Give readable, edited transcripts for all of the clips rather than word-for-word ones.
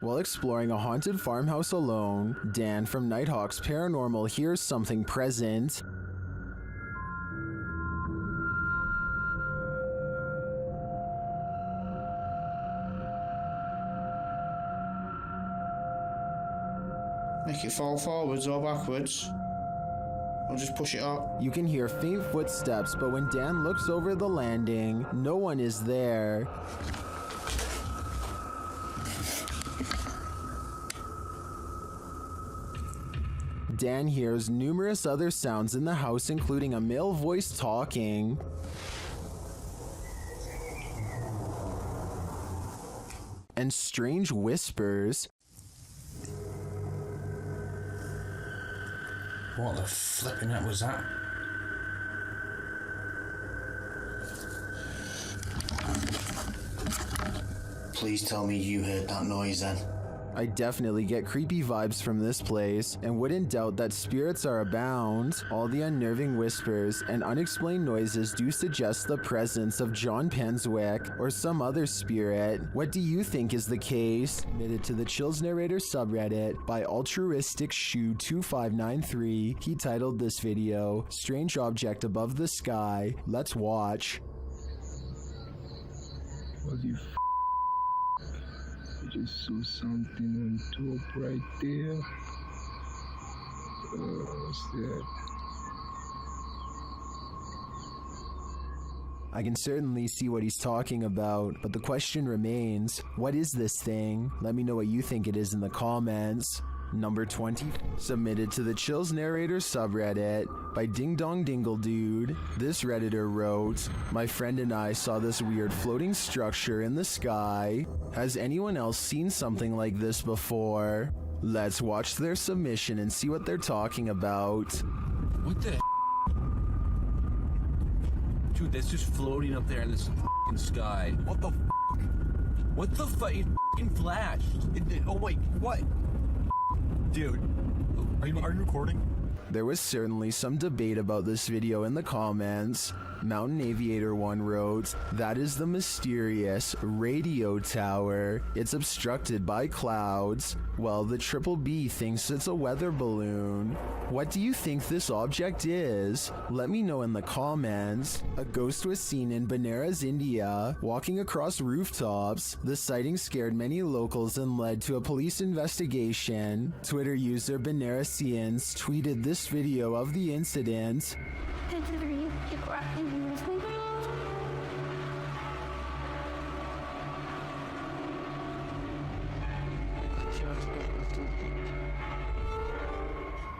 While exploring a haunted farmhouse alone, Dan from Nighthawk's Paranormal hears something present. Make it fall forwards or backwards. Or just push it up. You can hear faint footsteps, but when Dan looks over the landing, no one is there. Dan hears numerous other sounds in the house, including a male voice talking. And strange whispers. What the flipping heck was that? Please tell me you heard that noise then. I definitely get creepy vibes from this place, and wouldn't doubt that spirits are abound. All the unnerving whispers and unexplained noises do suggest the presence of John Penswick or some other spirit. What do you think is the case? Submitted to the Chills Narrator subreddit by Altruistic Shoe 2593. He titled this video, Strange Object Above the Sky. Let's watch. What the f***? I just saw something on top right there. What's that? I can certainly see what he's talking about, but the question remains, what is this thing? Let me know what you think it is in the comments. Number 20, submitted to the Chills Narrator subreddit by Ding Dong Dingle Dude. This redditor wrote, "My friend and I saw this weird floating structure in the sky. Has anyone else seen something like this before?" Let's watch their submission and see what they're talking about. What the Dude, that's just floating up there in this f***ing sky. What the f***? What the f***? It f***ing flashed. Oh wait, what? Dude, are you recording? There was certainly some debate about this video in the comments. Mountain Aviator 1 wrote, "That is the mysterious radio tower. It's obstructed by clouds." Well, the Triple B thinks it's a weather balloon. What do you think this object is? Let me know in the comments. A ghost was seen in Bellaire, India, walking across rooftops. The sighting scared many locals and led to a police investigation. Twitter user Benairesians tweeted this video of the incident.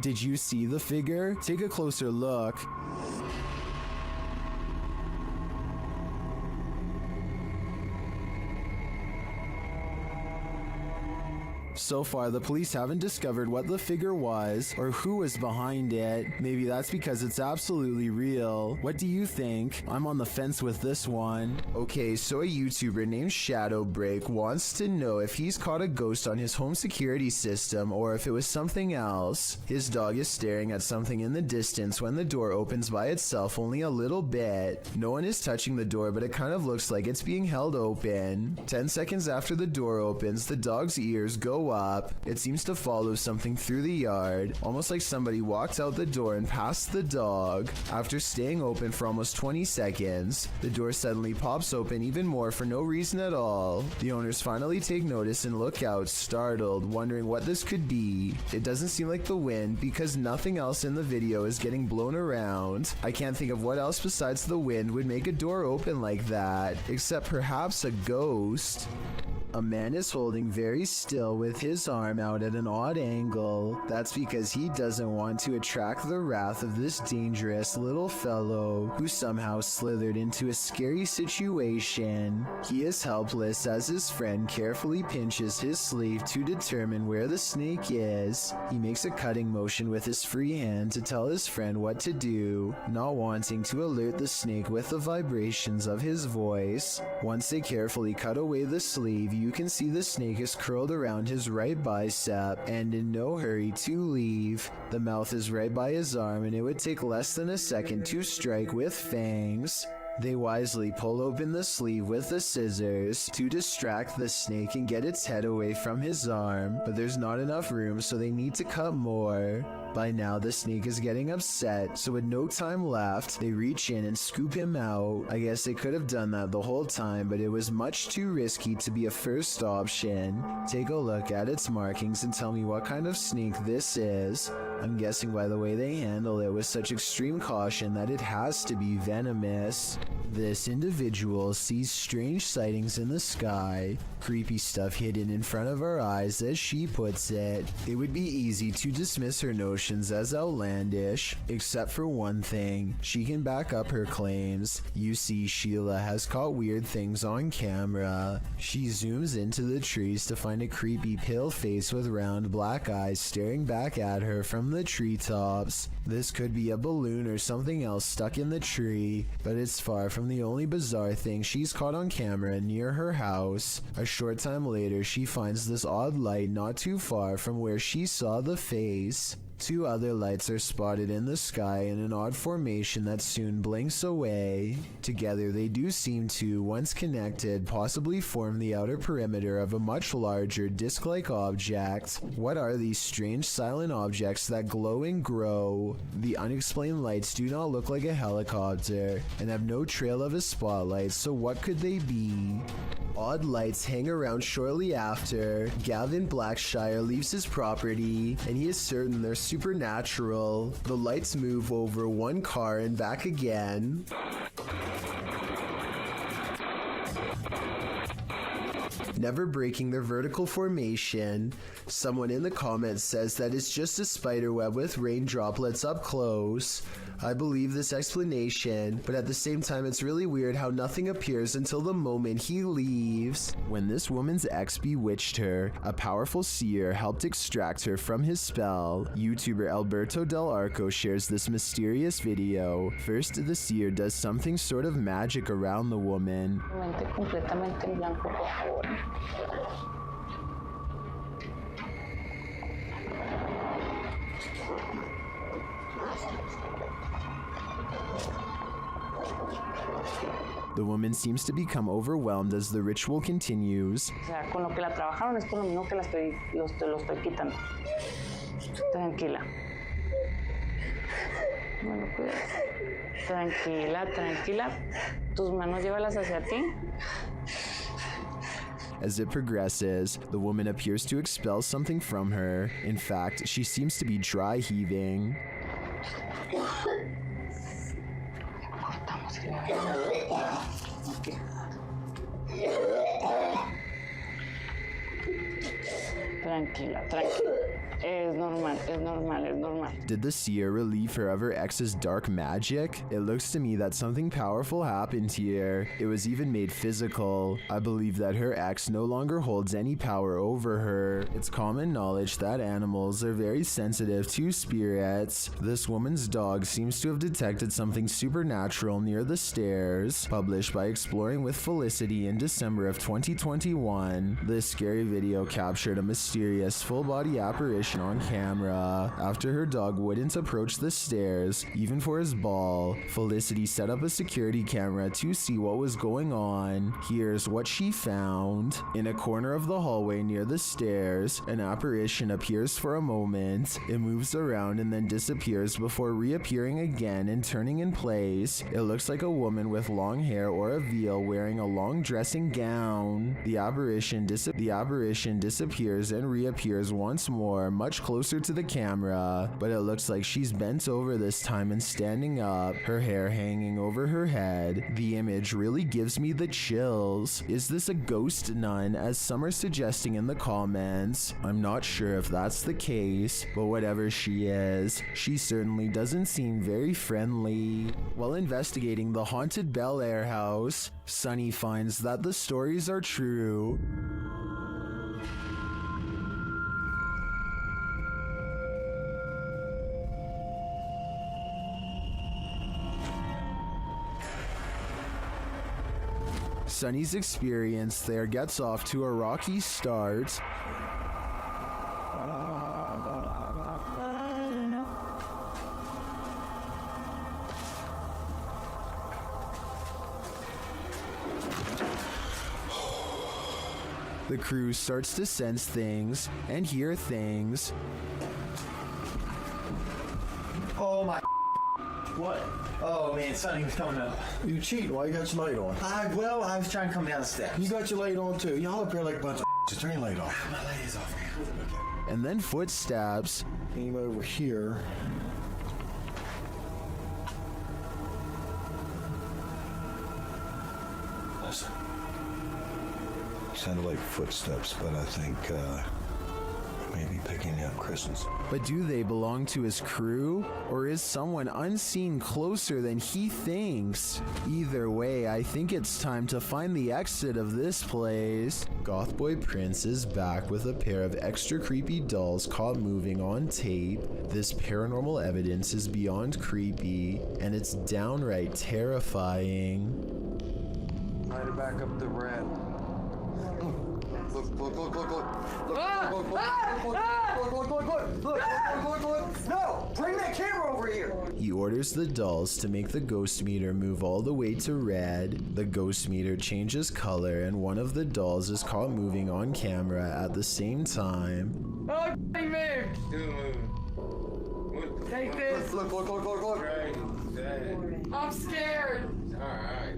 Did you see the figure? Take a closer look. So far, the police haven't discovered what the figure was or who was behind it. Maybe that's because it's absolutely real. What do you think? I'm on the fence with this one. Okay, so a YouTuber named Shadowbreak wants to know if he's caught a ghost on his home security system or if it was something else. His dog is staring at something in the distance when the door opens by itself only a little bit. No one is touching the door, but it kind of looks like it's being held open. 10 seconds after the door opens, the dog's ears go up. It seems to follow something through the yard, almost like somebody walked out the door and passed the dog. After staying open for almost 20 seconds, the door suddenly pops open even more for no reason at all. The owners finally take notice and look out, startled, wondering what this could be. It doesn't seem like the wind because nothing else in the video is getting blown around. I can't think of what else besides the wind would make a door open like that, except perhaps a ghost. A man is holding very still with his arm out at an odd angle. That's because he doesn't want to attract the wrath of this dangerous little fellow who somehow slithered into a scary situation. He is helpless as his friend carefully pinches his sleeve to determine where the snake is. He makes a cutting motion with his free hand to tell his friend what to do, not wanting to alert the snake with the vibrations of his voice. Once they carefully cut away the sleeve, you can see the snake is curled around his right bicep and in no hurry to leave. The mouth is right by his arm and it would take less than a second to strike with fangs. They wisely pull open the sleeve with the scissors to distract the snake and get its head away from his arm, but there's not enough room, so they need to cut more. By now, the snake is getting upset, so with no time left, they reach in and scoop him out. I guess they could have done that the whole time, but it was much too risky to be a first option. Take a look at its markings and tell me what kind of snake this is. I'm guessing by the way they handle it with such extreme caution that it has to be venomous. This individual sees strange sightings in the sky, creepy stuff hidden in front of our eyes, as she puts it. It would be easy to dismiss her notions as outlandish, except for one thing. She can back up her claims. You see, Sheila has caught weird things on camera. She zooms into the trees to find a creepy pale face with round black eyes staring back at her from the treetops. This could be a balloon or something else stuck in the tree, but it's far from the only bizarre thing she's caught on camera near her house. A short time later, she finds this odd light not too far from where she saw the face. Two other lights are spotted in the sky in an odd formation that soon blinks away. Together they do seem to, once connected, possibly form the outer perimeter of a much larger disc-like object. What are these strange silent objects that glow and grow? The unexplained lights do not look like a helicopter and have no trail of a spotlight, so what could they be? Odd lights hang around shortly after. Gavin Blackshire leaves his property, and he is certain they're supernatural. The lights move over one car and back again. Never breaking their vertical formation. Someone in the comments says that it's just a spider web with rain droplets up close. I believe this explanation, but at the same time it's really weird how nothing appears until the moment he leaves. When this woman's ex bewitched her, a powerful seer helped extract her from his spell. YouTuber Alberto Del Arco shares this mysterious video. First, the seer does something sort of magic around the woman. Completamente en blanco, por favor. The woman seems to become overwhelmed as the ritual continues. O sea, con lo que la trabajaron es con lo mismo que lo estoy quitando. Tranquila. No lo cuidas. Tranquila, tranquila. Tus manos llévalas hacia ti. As it progresses, the woman appears to expel something from her. In fact, she seems to be dry heaving. Tranquila, tranquila. Es normal, es normal, es normal. Did the seer relieve her of her ex's dark magic? It looks to me that something powerful happened here. It was even made physical. I believe that her ex no longer holds any power over her. It's common knowledge that animals are very sensitive to spirits. This woman's dog seems to have detected something supernatural near the stairs. Published by Exploring with Felicity in December of 2021. This scary video captured a mysterious full-body apparition on camera. After her dog wouldn't approach the stairs, even for his ball, Felicity set up a security camera to see what was going on. Here's what she found. In a corner of the hallway near the stairs, an apparition appears for a moment. It moves around and then disappears before reappearing again and turning in place. It looks like a woman with long hair or a veil wearing a long dressing gown. The apparition disappears and reappears once more, much closer to the camera, but it looks like she's bent over this time and standing up, her hair hanging over her head. The image really gives me the chills. Is this a ghost nun, as some are suggesting in the comments? I'm not sure if that's the case, but whatever she is, she certainly doesn't seem very friendly. While investigating the haunted Bellaire house, Sunny finds that the stories are true. Sunny's experience there gets off to a rocky start. The crew starts to sense things and hear things. Oh my. What? Oh man, sun was coming up. You cheating? Why you got your light on? I was trying to come down the steps. You got your light on too. Y'all up here like a bunch of just turn your light off. My light is off. And then footsteps. Came over here. Listen. Sounded like footsteps, but I think maybe picking up Christmas. But do they belong to his crew? Or is someone unseen closer than he thinks? Either way, I think it's time to find the exit of this place. Gothboy Prince is back with a pair of extra creepy dolls caught moving on tape. This paranormal evidence is beyond creepy, and it's downright terrifying. Trying to back up the rat. Look. No! Bring that camera over here! He orders the dolls to make the ghost meter move all the way to red. The ghost meter changes color, and one of the dolls is caught moving on camera at the same time. Oh, he moved! Take this! Look. I'm scared! Alright.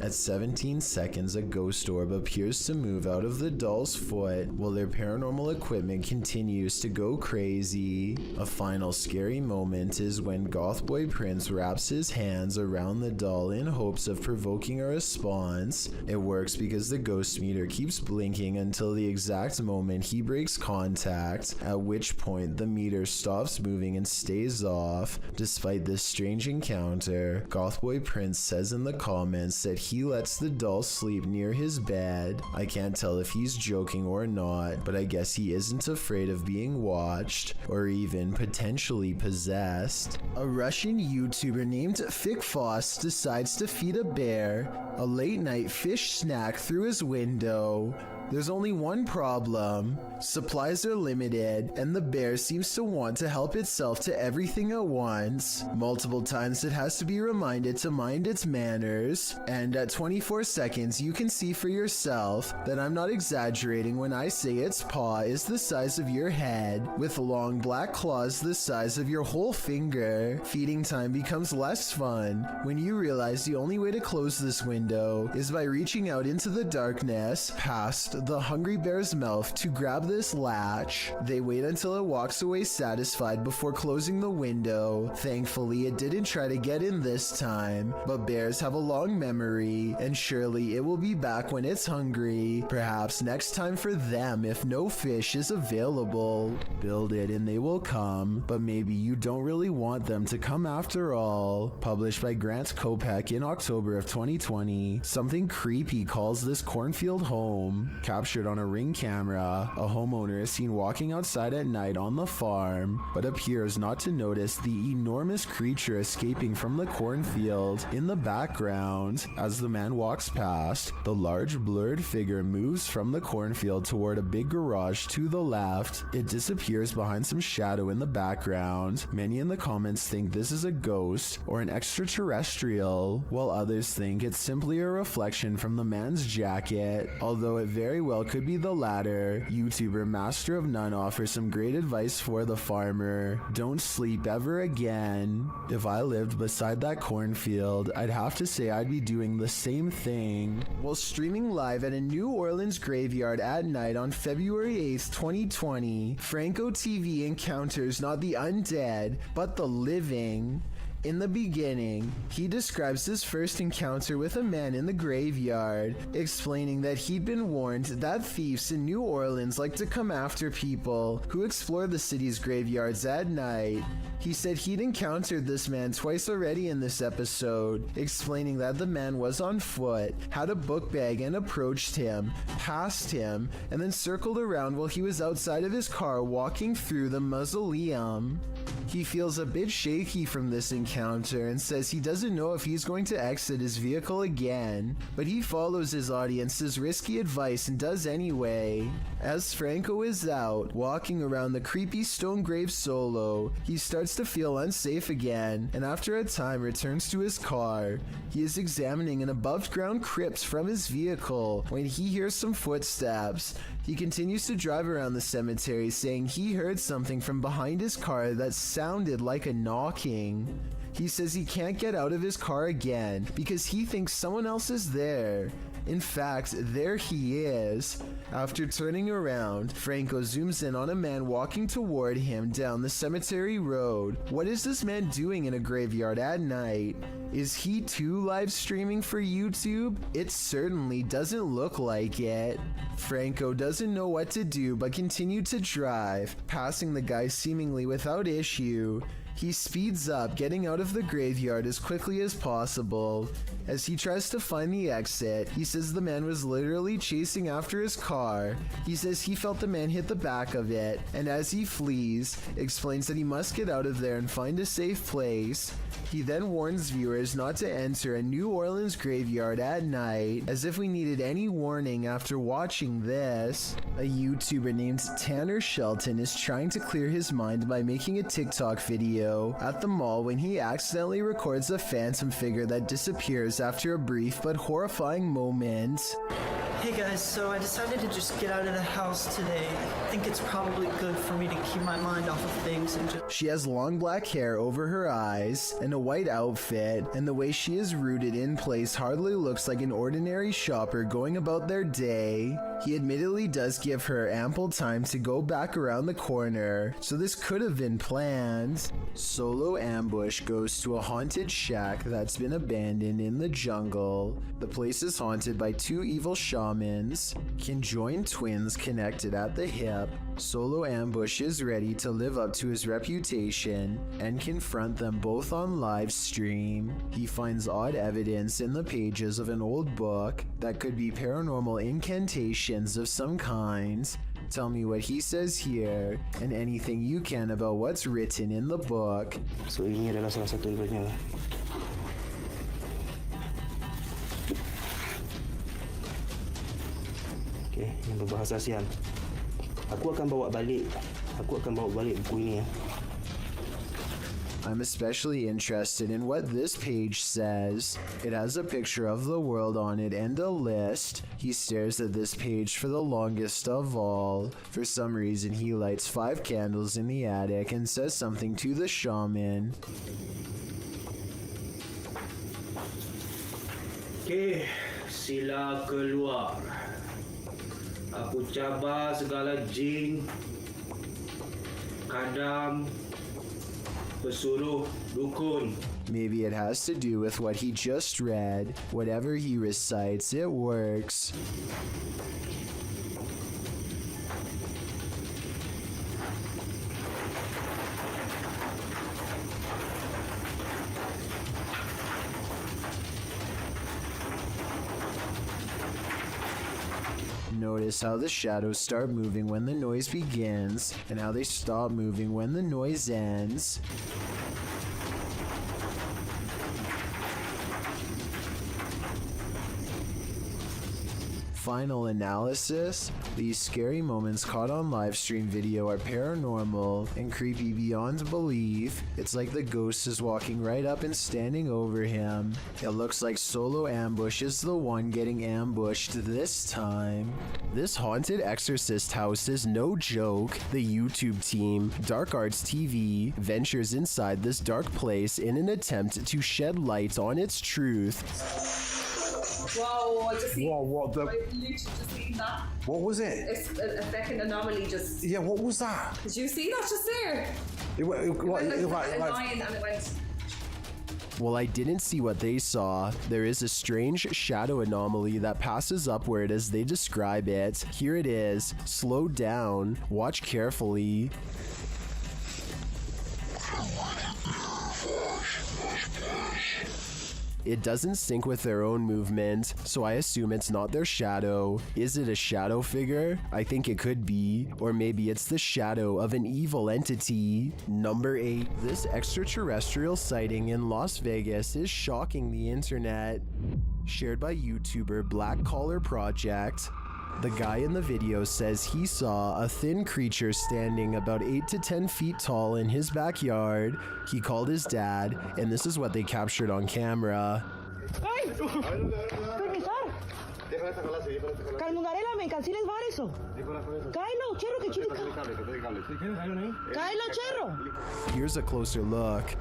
At 17 seconds, a ghost orb appears to move out of the doll's foot while their paranormal equipment continues to go crazy. A final scary moment is when Gothboy Prince wraps his hands around the doll in hopes of provoking a response. It works because the ghost meter keeps blinking until the exact moment he breaks contact, at which point the meter stops moving and stays off. Despite this strange encounter, Gothboy Prince says in the comments that he lets the doll sleep near his bed. I can't tell if he's joking or not, but I guess he isn't afraid of being watched or even potentially possessed. A Russian YouTuber named Fikfoss decides to feed a bear a late night fish snack through his window. There's only one problem. Supplies are limited, and the bear seems to want to help itself to everything at once. Multiple times it has to be reminded to mind its manners, and at 24 seconds you can see for yourself that I'm not exaggerating when I say its paw is the size of your head, with long black claws the size of your whole finger. Feeding time becomes less fun when you realize the only way to close this window is by reaching out into the darkness past the hungry bear's mouth to grab this latch. They wait until it walks away satisfied before closing the window. Thankfully, it didn't try to get in this time, but bears have a long memory, and surely it will be back when it's hungry. Perhaps next time for them if no fish is available. Build it and they will come, but maybe you don't really want them to come after all. Published by Grant Kopek in October of 2020, something creepy calls this cornfield home. Captured on a Ring camera, a homeowner is seen walking outside at night on the farm, but appears not to notice the enormous creature escaping from the cornfield. In the background, as the man walks past, the large blurred figure moves from the cornfield toward a big garage to the left. It disappears behind some shadow in the background. Many in the comments think this is a ghost or an extraterrestrial, while others think it's simply a reflection from the man's jacket, although it very well could be the latter. YouTuber Master of None offers some great advice for the farmer. Don't sleep ever again. If I lived beside that cornfield, I'd have to say I'd be doing the same thing. While streaming live at a New Orleans graveyard at night on February 8th, 2020, Franco TV encounters not the undead, but the living. In the beginning, he describes his first encounter with a man in the graveyard, explaining that he'd been warned that thieves in New Orleans like to come after people who explore the city's graveyards at night. He said he'd encountered this man twice already in this episode, explaining that the man was on foot, had a book bag and approached him, passed him, and then circled around while he was outside of his car walking through the mausoleum. He feels a bit shaky from this encounter and says he doesn't know if he's going to exit his vehicle again, but he follows his audience's risky advice and does anyway. As Franco is out, walking around the creepy stone grave solo, he starts to feel unsafe again, and after a time returns to his car. He is examining an above-ground crypt from his vehicle when he hears some footsteps. He continues to drive around the cemetery, saying he heard something from behind his car that sounded like a knocking. He says he can't get out of his car again because he thinks someone else is there. In fact, there he is. After turning around, Franco zooms in on a man walking toward him down the cemetery road. What is this man doing in a graveyard at night? Is he too live streaming for YouTube? It certainly doesn't look like it. Franco doesn't know what to do but continue to drive, passing the guy seemingly without issue. He speeds up, getting out of the graveyard as quickly as possible. As he tries to find the exit, he says the man was literally chasing after his car. He says he felt the man hit the back of it, and as he flees, explains that he must get out of there and find a safe place. He then warns viewers not to enter a New Orleans graveyard at night, as if we needed any warning after watching this. A YouTuber named Tanner Shelton is trying to clear his mind by making a TikTok video at the mall when he accidentally records a phantom figure that disappears after a brief but horrifying moment. Hey guys, so I decided to just get out of the house today. I think it's probably good for me to keep my mind off of things and just... She has long black hair over her eyes and a white outfit, and the way she is rooted in place hardly looks like an ordinary shopper going about their day. He admittedly does give her ample time to go back around the corner, so this could have been planned. Solo Ambush goes to a haunted shack that's been abandoned in the jungle. The place is haunted by two evil shamans, conjoined twins connected at the hip. Solo Ambush is ready to live up to his reputation and confront them both on live stream. He finds odd evidence in the pages of an old book that could be paranormal incantations of some kind. Tell me what he says here and anything you can about what's written in the book. So ini adalah salah satu ibaratnya. Okay, yang berbahasa Siam. Aku akan bawa balik buku ini ya. I'm especially interested in what this page says. It has a picture of the world on it and a list. He stares at this page for the longest of all. For some reason, he lights 5 candles in the attic and says something to the shaman. Okay, sila keluar. Aku cabar segala jin, kadam, pesuruh, dukun. Maybe it has to do with what he just read. Whatever he recites, it works. Notice how the shadows start moving when the noise begins, and how they stop moving when the noise ends. Final analysis: these scary moments caught on livestream video are paranormal and creepy beyond belief. It's like the ghost is walking right up and standing over him. It looks like Solo Ambush is the one getting ambushed this time. This haunted exorcist house is no joke. The YouTube team, Dark Arts TV, ventures inside this dark place in an attempt to shed light on its truth. Whoa, I just seen. Whoa, what the? I literally just seen that. What was it? It's a fucking anomaly just. Yeah, what was that? Did you see that just there? It went It went like a line and it went. Well, I didn't see what they saw. There is a strange shadow anomaly that passes upward as they describe it. Here it is. Slow down. Watch carefully. It doesn't sync with their own movement, so I assume it's not their shadow. Is it a shadow figure? I think it could be. Or maybe it's the shadow of an evil entity. Number 8. This extraterrestrial sighting in Las Vegas is shocking the internet. Shared by YouTuber Black Collar Project. The guy in the video says he saw a thin creature standing about 8 to 10 feet tall in his backyard. He called his dad, and this is what they captured on camera. Here's a closer look.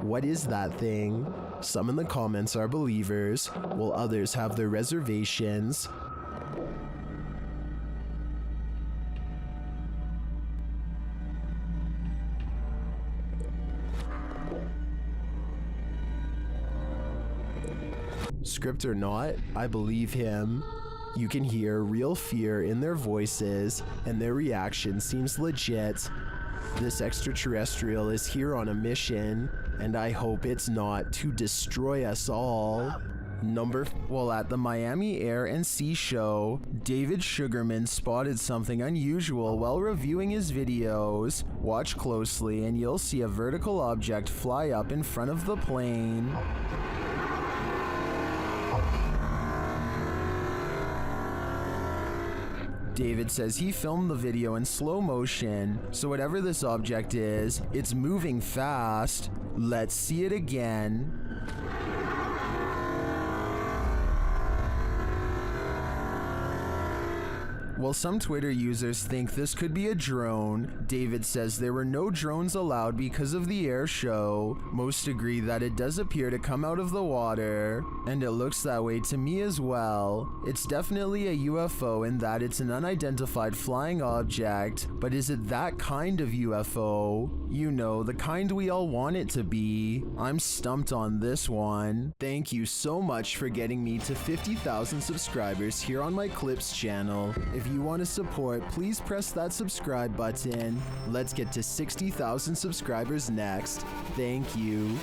What is that thing? Some in the comments are believers, while others have their reservations. Script or not, I believe him. You can hear real fear in their voices, and their reaction seems legit. This extraterrestrial is here on a mission, and I hope it's not to destroy us all. Well, at the Miami Air and Sea Show, David Sugarman spotted something unusual while reviewing his videos. Watch closely and you'll see a vertical object fly up in front of the plane. David says he filmed the video in slow motion, so whatever this object is, it's moving fast. Let's see it again. While some Twitter users think this could be a drone, David says there were no drones allowed because of the air show. Most agree that it does appear to come out of the water, and it looks that way to me as well. It's definitely a UFO in that it's an unidentified flying object, but is it that kind of UFO? You know, the kind we all want it to be. I'm stumped on this one. Thank you so much for getting me to 50,000 subscribers here on my Clips channel. If you want to support, please press that subscribe button. Let's get to 60,000 subscribers next. Thank you.